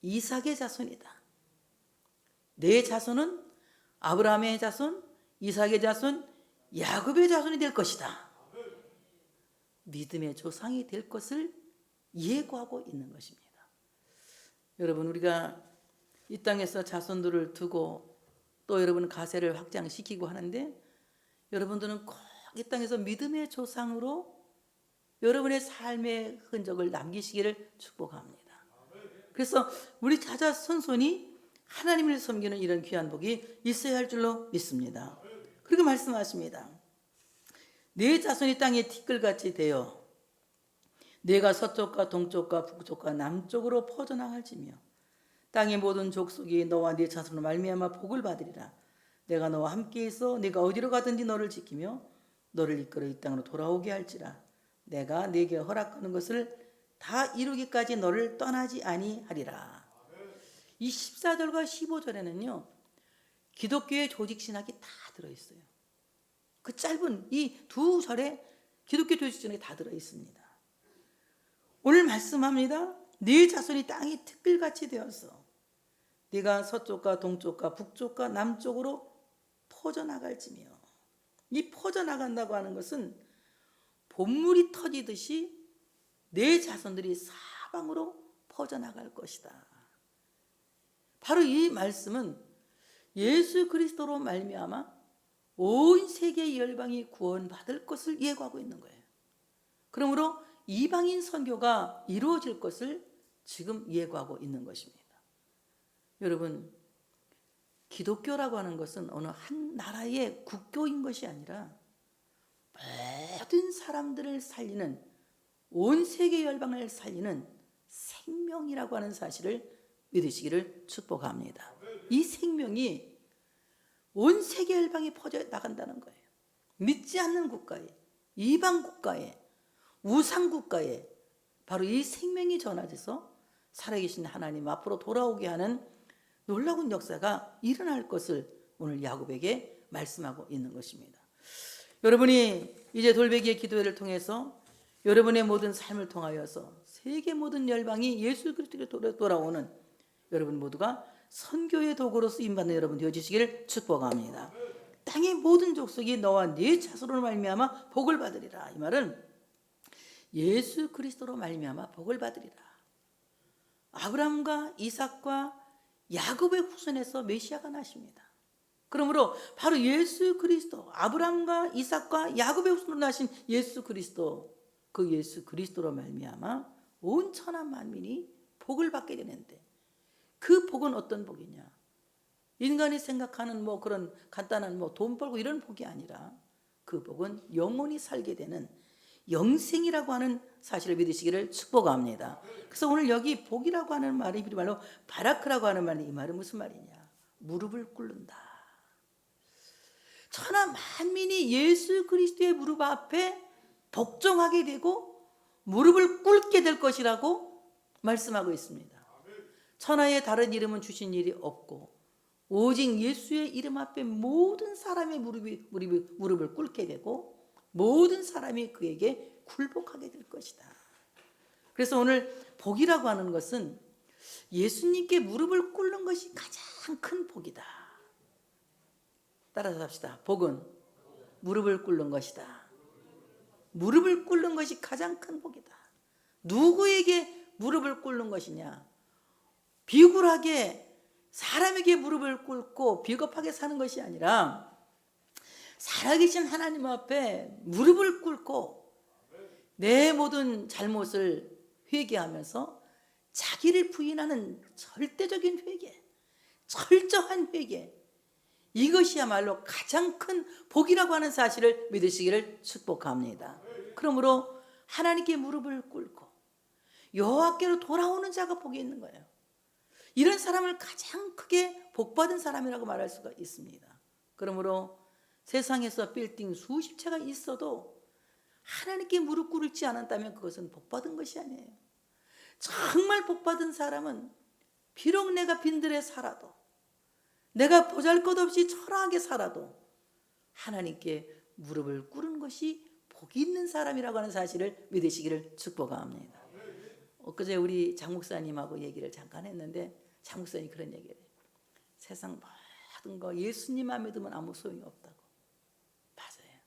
Speaker 1: 이삭의 자손이다. 내 자손은 아브라함의 자손, 이삭의 자손, 야곱의 자손이 될 것이다. 믿음의 조상이 될 것을 예고하고 있는 것입니다. 여러분, 우리가 이 땅에서 자손들을 두고 또 여러분 가세를 확장시키고 하는데 여러분들은 꼭 이 땅에서 믿음의 조상으로 여러분의 삶의 흔적을 남기시기를 축복합니다. 그래서 우리 자자 선손이 하나님을 섬기는 이런 귀한 복이 있어야 할 줄로 믿습니다. 그리고 말씀하십니다. 내 자손이 땅에 티끌같이 되어 내가 서쪽과 동쪽과 북쪽과 남쪽으로 퍼져나갈지며 땅의 모든 족속이 너와 네 자손으로 말미암아 복을 받으리라. 내가 너와 함께 있어 네가 어디로 가든지 너를 지키며 너를 이끌어 이 땅으로 돌아오게 할지라. 내가 네게 허락하는 것을 다 이루기까지 너를 떠나지 아니하리라. 이 14절과 15절에는요 기독교의 조직신학이 다 들어있어요. 그 짧은 이 두 절에 기독교 조직신학이 다 들어있습니다. 오늘 말씀합니다. 네 자손이 땅이 티끌같이 되어서 네가 서쪽과 동쪽과 북쪽과 남쪽으로 퍼져나갈지며, 이 퍼져나간다고 하는 것은 봇물이 터지듯이 내 자손들이 사방으로 퍼져나갈 것이다. 바로 이 말씀은 예수 그리스도로 말미암아 온 세계의 열방이 구원받을 것을 예고하고 있는 거예요. 그러므로 이방인 선교가 이루어질 것을 지금 예고하고 있는 것입니다. 여러분, 기독교라고 하는 것은 어느 한 나라의 국교인 것이 아니라 모든 사람들을 살리는, 온 세계 열방을 살리는 생명이라고 하는 사실을 믿으시기를 축복합니다. 이 생명이 온 세계 열방에 퍼져 나간다는 거예요. 믿지 않는 국가에, 이방 국가에, 우상 국가에 바로 이 생명이 전해져서 살아계신 하나님 앞으로 돌아오게 하는 놀라운 역사가 일어날 것을 오늘 야곱에게 말씀하고 있는 것입니다. 여러분이 이제 돌베기의 기도회를 통해서 여러분의 모든 삶을 통하여서 세계 모든 열방이 예수 그리스도로 돌아오는 여러분 모두가 선교의 도구로 쓰임받는 여러분 되어주시기를 축복합니다. 땅의 모든 족속이 너와 네 자손으로 말미암아 복을 받으리라. 이 말은 예수 그리스도로 말미암아 복을 받으리라. 아브라함과 이삭과 야곱의 후손에서 메시아가 나십니다. 그러므로 바로 예수 그리스도, 아브라함과 이삭과 야곱의 후손으로 나신 예수 그리스도, 그 예수 그리스도로 말미암아 온 천하 만민이 복을 받게 되는데, 그 복은 어떤 복이냐? 인간이 생각하는 그런 간단한 돈 벌고 이런 복이 아니라 그 복은 영원히 살게 되는 영생이라고 하는 사실을 믿으시기를 축복합니다. 그래서 오늘 여기 복이라고 하는 말이 말로 바라크라고 하는 말이, 이 말은 무슨 말이냐? 무릎을 꿇는다. 천하 만민이 예수 그리스도의 무릎 앞에 복종하게 되고 무릎을 꿇게 될 것이라고 말씀하고 있습니다. 천하의 다른 이름은 주신 일이 없고 오직 예수의 이름 앞에 모든 사람의 무릎을 꿇게 되고 모든 사람이 그에게 굴복하게 될 것이다. 그래서 오늘 복이라고 하는 것은 예수님께 무릎을 꿇는 것이 가장 큰 복이다. 따라서 합시다. 복은 무릎을 꿇는 것이다. 무릎을 꿇는 것이 가장 큰 복이다. 누구에게 무릎을 꿇는 것이냐? 비굴하게 사람에게 무릎을 꿇고 비겁하게 사는 것이 아니라 살아계신 하나님 앞에 무릎을 꿇고 내 모든 잘못을 회개하면서 자기를 부인하는 절대적인 회개, 철저한 회개, 이것이야말로 가장 큰 복이라고 하는 사실을 믿으시기를 축복합니다. 그러므로 하나님께 무릎을 꿇고 여호와께로 돌아오는 자가 복이 있는 거예요. 이런 사람을 가장 크게 복받은 사람이라고 말할 수가 있습니다. 그러므로 세상에서 빌딩 수십 채가 있어도 하나님께 무릎 꿇지 않았다면 그것은 복받은 것이 아니에요. 정말 복받은 사람은 비록 내가 빈들에 살아도, 내가 보잘것없이 초라하게 살아도 하나님께 무릎을 꿇은 것이 복이 있는 사람이라고 하는 사실을 믿으시기를 축복합니다. 엊그제 우리 장 목사님하고 얘기를 잠깐 했는데 장 목사님이 그런 얘기를 해요. 세상 모든 거 예수님 안 믿으면 아무 소용이 없다고. 맞아요.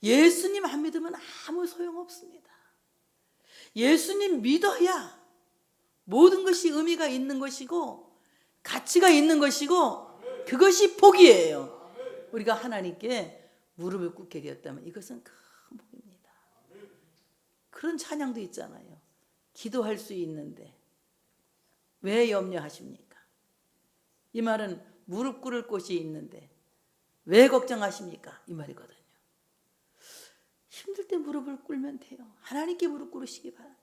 Speaker 1: 예수님 안 믿으면 아무 소용 없습니다. 예수님 믿어야 모든 것이 의미가 있는 것이고 가치가 있는 것이고 그것이 복이에요. 우리가 하나님께 무릎을 꿇게 되었다면 이것은 큰 복입니다. 그런 찬양도 있잖아요. 기도할 수 있는데 왜 염려하십니까? 이 말은 무릎 꿇을 곳이 있는데 왜 걱정하십니까? 이 말이거든요. 힘들 때 무릎을 꿇으면 돼요. 하나님께 무릎 꿇으시기 바랍니다.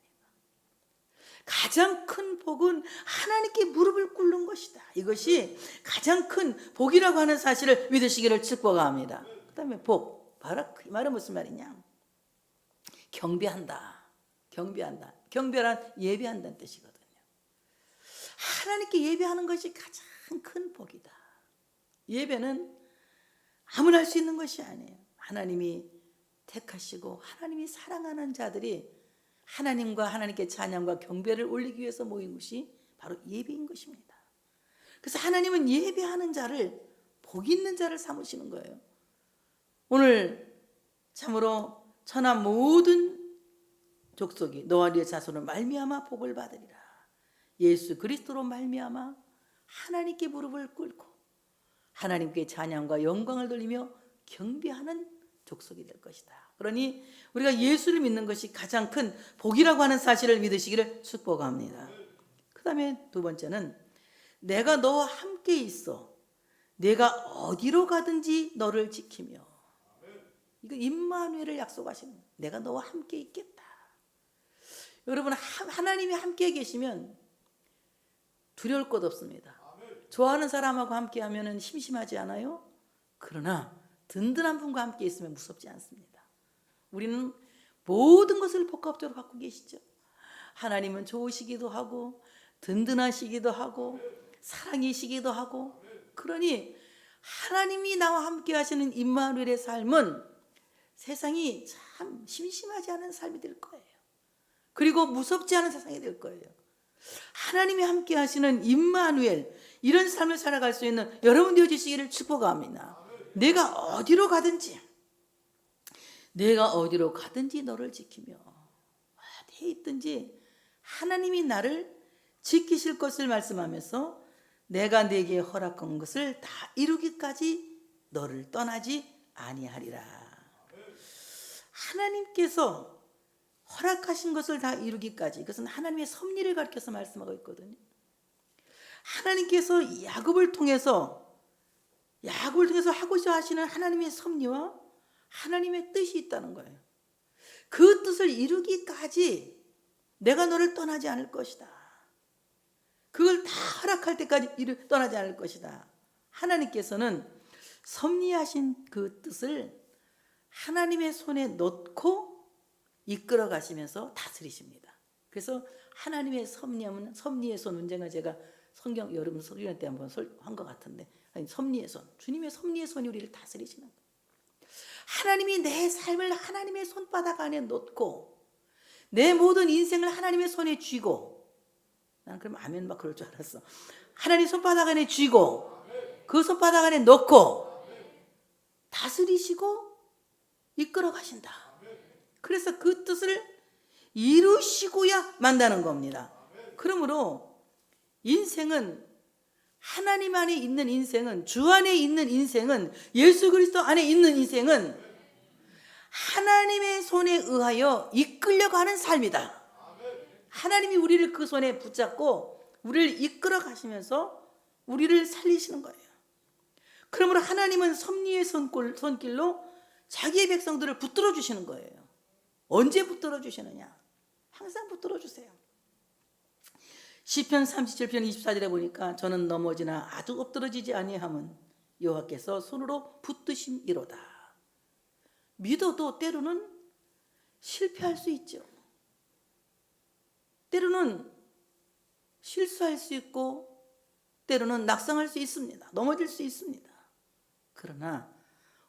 Speaker 1: 가장 큰 복은 하나님께 무릎을 꿇는 것이다. 이것이 가장 큰 복이라고 하는 사실을 믿으시기를 축복합니다. 그 다음에 복, 바로 이 말은 무슨 말이냐? 경배한다. 경배한다. 경배란 예배한다는 뜻이거든요. 하나님께 예배하는 것이 가장 큰 복이다. 예배는 아무나 할 수 있는 것이 아니에요. 하나님이 택하시고 하나님이 사랑하는 자들이 하나님과 하나님께 찬양과 경배를 올리기 위해서 모인 것이 바로 예배인 것입니다. 그래서 하나님은 예배하는 자를, 복 있는 자를 삼으시는 거예요. 오늘 참으로 천하 모든 족속이 너와 네 자손을 말미암아 복을 받으리라. 예수 그리스도로 말미암아 하나님께 무릎을 꿇고 하나님께 찬양과 영광을 돌리며 경배하는 족속이 될 것이다. 그러니 우리가 예수를 믿는 것이 가장 큰 복이라고 하는 사실을 믿으시기를 축복합니다. 그 다음에 두 번째는 내가 너와 함께 있어 내가 어디로 가든지 너를 지키며. 이거 임마누엘을 약속하시는 거예요. 내가 너와 함께 있겠다. 여러분, 하나님이 함께 계시면 두려울 것 없습니다. 좋아하는 사람하고 함께 하면 심심하지 않아요? 그러나 든든한 분과 함께 있으면 무섭지 않습니다. 우리는 모든 것을 복합적으로 갖고 계시죠. 하나님은 좋으시기도 하고 든든하시기도 하고 사랑이시기도 하고. 그러니 하나님이 나와 함께 하시는 임마누엘의 삶은 세상이 참 심심하지 않은 삶이 될 거예요. 그리고 무섭지 않은 세상이 될 거예요. 하나님이 함께 하시는 임마누엘, 이런 삶을 살아갈 수 있는 여러분 되어주시기를 축복합니다. 내가 어디로 가든지 너를 지키며, 어디에 있든지 하나님이 나를 지키실 것을 말씀하면서 내가 내게 허락한 것을 다 이루기까지 너를 떠나지 아니하리라. 하나님께서 허락하신 것을 다 이루기까지, 그것은 하나님의 섭리를 가리켜서 말씀하고 있거든요. 하나님께서 야곱을 통해서 하고자 하시는 하나님의 섭리와 하나님의 뜻이 있다는 거예요. 그 뜻을 이루기까지 내가 너를 떠나지 않을 것이다. 그걸 다 허락할 때까지 떠나지 않을 것이다. 하나님께서는 섭리하신 그 뜻을 하나님의 손에 넣고 이끌어 가시면서 다스리십니다. 그래서 하나님의 섭리의 손 문제가 제가 여러분 설교 때 한번 한 것 같은데, 아니, 섭리의 손, 주님의 섭리의 손이 우리를 다스리시는 거예요. 하나님이 내 삶을 하나님의 손바닥 안에 넣고 내 모든 인생을 하나님의 손에 쥐고, 난 그럼 아멘 막 그럴 줄 알았어. 하나님 손바닥 안에 쥐고 그 손바닥 안에 넣고 다스리시고 이끌어 가신다. 그래서 그 뜻을 이루시고야 만다는 겁니다. 그러므로 인생은, 하나님 안에 있는 인생은, 주 안에 있는 인생은, 예수 그리스도 안에 있는 인생은 하나님의 손에 의하여 이끌려가는 삶이다. 하나님이 우리를 그 손에 붙잡고 우리를 이끌어 가시면서 우리를 살리시는 거예요. 그러므로 하나님은 섭리의 손길로 자기의 백성들을 붙들어 주시는 거예요. 언제 붙들어 주시느냐? 항상 붙들어 주세요. 시편 37편 24절에 보니까 저는 넘어지나 아주 엎드러지지 아니함은 여호와께서 손으로 붙드심이로다. 믿어도 때로는 실패할 수 있죠. 때로는 실수할 수 있고 때로는 낙상할 수 있습니다. 넘어질 수 있습니다. 그러나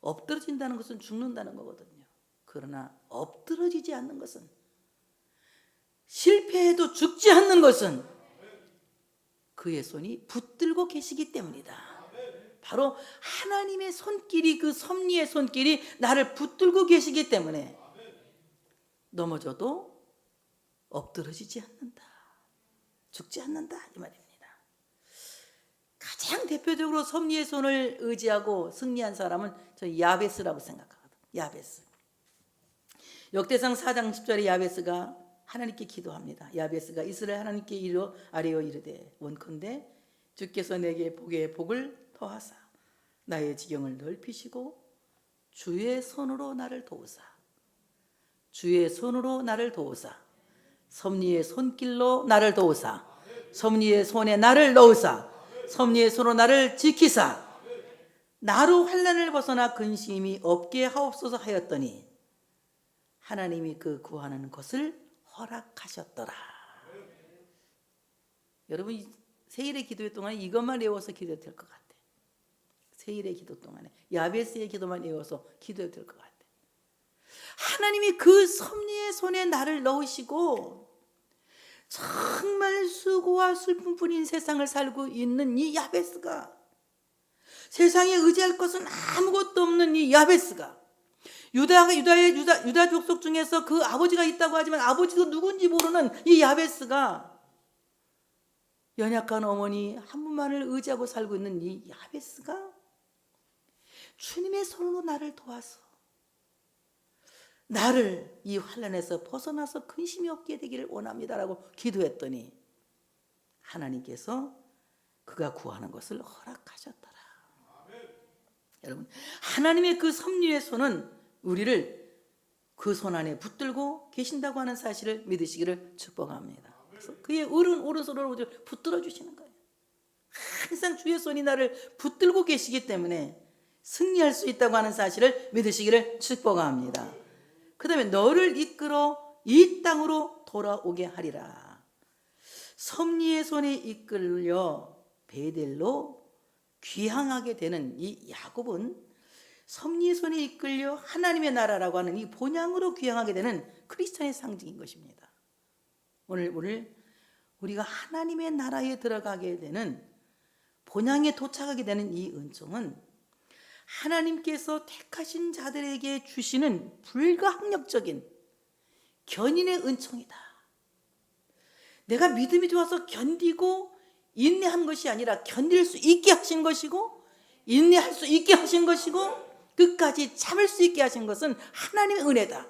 Speaker 1: 엎드러진다는 것은 죽는다는 거거든요. 그러나 엎드러지지 않는 것은, 실패해도 죽지 않는 것은 그의 손이 붙들고 계시기 때문이다. 바로 하나님의 손길이, 그 섭리의 손길이 나를 붙들고 계시기 때문에 넘어져도 엎드러지지 않는다, 죽지 않는다, 이 말입니다. 가장 대표적으로 섭리의 손을 의지하고 승리한 사람은 저는 야베스라고 생각하거든요. 야베스. 역대상 4장 10절에 야베스가 하나님께 기도합니다. 야베스가 이스라엘 하나님께 이르 아뢰어 이르되 원컨대 주께서 내게 복에 복을 더하사 나의 지경을 넓히시고 주의 손으로 나를 도우사 주의 손으로 나를 도우사 섭리의 손길로 나를 도우사 섭리의 손에 나를 넣으사 섭리의 손으로 나를 지키사 나로 환난을 벗어나 근심이 없게 하옵소서 하였더니 하나님이 그 구하는 것을 허락하셨더라. 여러분 세일의 기도 동안에 이것만 외워서 기도해도 될 것 같아. 세일의 기도 동안에 야베스의 기도만 외워서 기도해도 될 것 같아. 하나님이 그 섭리의 손에 나를 넣으시고 정말 수고와 슬픔뿐인 세상을 살고 있는 이 야베스가, 세상에 의지할 것은 아무것도 없는 이 야베스가, 유다 족속 중에서 그 아버지가 있다고 하지만 아버지도 누군지 모르는 이 야베스가, 연약한 어머니 한 분만을 의지하고 살고 있는 이 야베스가 주님의 손으로 나를 도와서 나를 이 환난에서 벗어나서 근심이 없게 되기를 원합니다라고 기도했더니 하나님께서 그가 구하는 것을 허락하셨더라. 여러분, 하나님의 그 섭리의 손은 우리를 그 손 안에 붙들고 계신다고 하는 사실을 믿으시기를 축복합니다. 그래서 그의 오른손으로 붙들어 주시는 거예요. 항상 주의 손이 나를 붙들고 계시기 때문에 승리할 수 있다고 하는 사실을 믿으시기를 축복합니다. 그 다음에 너를 이끌어 이 땅으로 돌아오게 하리라. 섭리의 손에 이끌려 베델로 귀향하게 되는 이 야곱은 섭리의 손에 이끌려 하나님의 나라라고 하는 이 본향으로 귀향하게 되는 크리스천의 상징인 것입니다. 오늘 우리가 하나님의 나라에 들어가게 되는, 본향에 도착하게 되는 이 은총은 하나님께서 택하신 자들에게 주시는 불가항력적인 견인의 은총이다. 내가 믿음이 좋아서 견디고 인내한 것이 아니라 견딜 수 있게 하신 것이고, 인내할 수 있게 하신 것이고, 끝까지 참을 수 있게 하신 것은 하나님의 은혜다.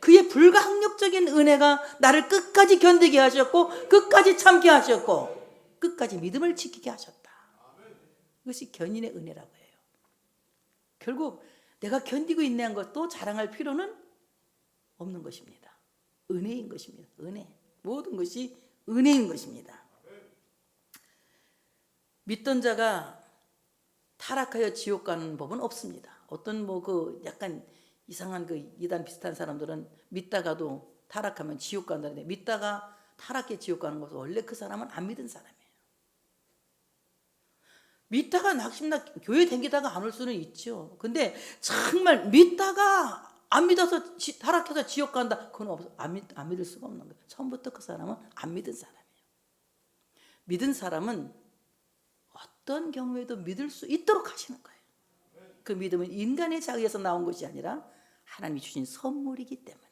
Speaker 1: 그의 불가항력적인 은혜가 나를 끝까지 견디게 하셨고, 끝까지 참게 하셨고, 끝까지 믿음을 지키게 하셨다. 이것이 견인의 은혜라고 해요. 결국 내가 견디고 인내한 것도 자랑할 필요는 없는 것입니다. 은혜인 것입니다. 은혜. 모든 것이 은혜인 것입니다. 믿던 자가 타락하여 지옥 가는 법은 없습니다. 어떤 약간 이상한 이단 비슷한 사람들은 믿다가도 타락하면 지옥 간다는데, 믿다가 타락해 지옥 가는 것은 원래 그 사람은 안 믿은 사람이에요. 믿다가 낙심나 교회 댕기다가 안 올 수는 있죠. 근데 정말 믿다가 안 믿어서 타락해서 지옥 간다, 그건 안 믿을 수가 없는 거예요. 처음부터 그 사람은 안 믿은 사람이에요. 믿은 사람은 어떤 경우에도 믿을 수 있도록 하시는 거예요. 그 믿음은 인간의 자의에서 나온 것이 아니라 하나님이 주신 선물이기 때문에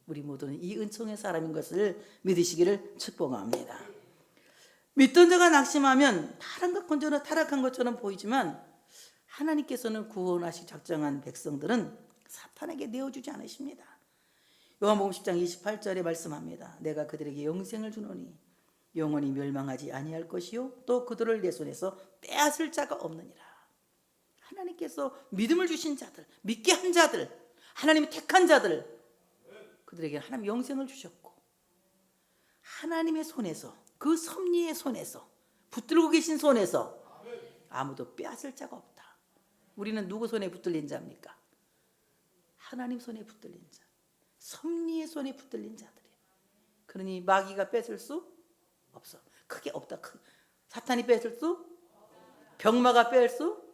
Speaker 1: 우리 모두는 이 은총의 사람인 것을 믿으시기를 축복합니다. 믿던 자가 낙심하면 타락한 것처럼 보이지만 하나님께서는 구원하시 작정한 백성들은 사탄에게 내어주지 않으십니다. 요한복음 10장 28절에 말씀합니다. 내가 그들에게 영생을 주노니 영원히 멸망하지 아니할 것이요 또 그들을 내 손에서 빼앗을 자가 없느니라. 하나님께서 믿음을 주신 자들, 믿게 한 자들, 하나님이 택한 자들, 그들에게 하나님 영생을 주셨고, 하나님의 손에서, 그 섭리의 손에서, 붙들고 계신 손에서 아무도 빼앗을 자가 없다. 우리는 누구 손에 붙들린 자입니까? 하나님 손에 붙들린 자, 섭리의 손에 붙들린 자들이에요. 그러니 마귀가 뺏을 수 없어. 크게 없다. 사탄이 뺏을 수, 병마가 뺄 수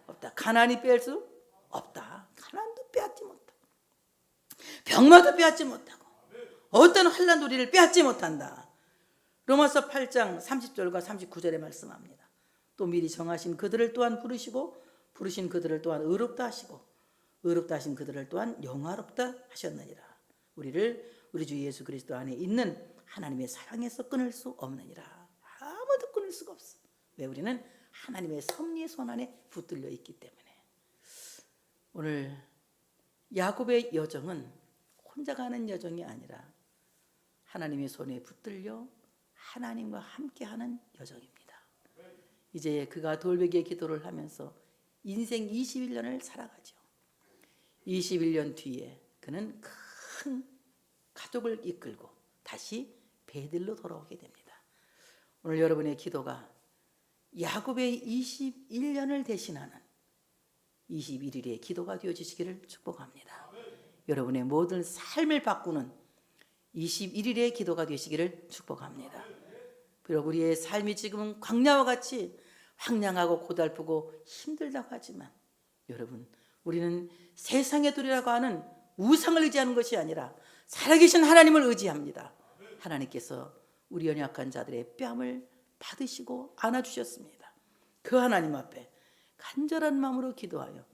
Speaker 1: 없다. 가난이 뺄 수 없다. 가난도 빼앗지 못하고, 병마도 빼앗지 못하고, 어떤 환난도 우리를 빼앗지 못한다. 로마서 8장 30절과 39절에 말씀합니다. 또 미리 정하신 그들을 또한 부르시고 부르신 그들을 또한 의롭다 하시고 의롭다 하신 그들을 또한 영화롭다 하셨느니라. 우리를 우리 주 예수 그리스도 안에 있는 하나님의 사랑에서 끊을 수 없느니라. 아무도 끊을 수가 없어. 왜? 우리는 하나님의 섭리의 손 안에 붙들려 있기 때문에. 오늘 야곱의 여정은 혼자 가는 여정이 아니라 하나님의 손에 붙들려 하나님과 함께하는 여정입니다. 이제 그가 돌베개 기도를 하면서 인생 21년을 살아가죠. 21년 뒤에 그는 큰 가족을 이끌고 다시 베들로 돌아오게 됩니다. 오늘 여러분의 기도가 야곱의 21년을 대신하는 21일의 기도가 되어주시기를 축복합니다. 여러분의 모든 삶을 바꾸는 21일의 기도가 되시기를 축복합니다. 비록 우리의 삶이 지금은 광야와 같이 황량하고 고달프고 힘들다고 하지만 여러분, 우리는 세상의 돌이라고 하는 우상을 의지하는 것이 아니라 살아계신 하나님을 의지합니다. 하나님께서 우리 연약한 자들의 뺨을 받으시고 안아주셨습니다. 그 하나님 앞에 간절한 마음으로 기도하여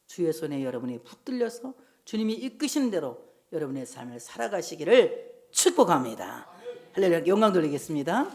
Speaker 1: 주의 손에 여러분이 붙들려서 주님이 이끄신 대로 여러분의 삶을 살아가시기를 축복합니다. 할렐루야. 영광 돌리겠습니다.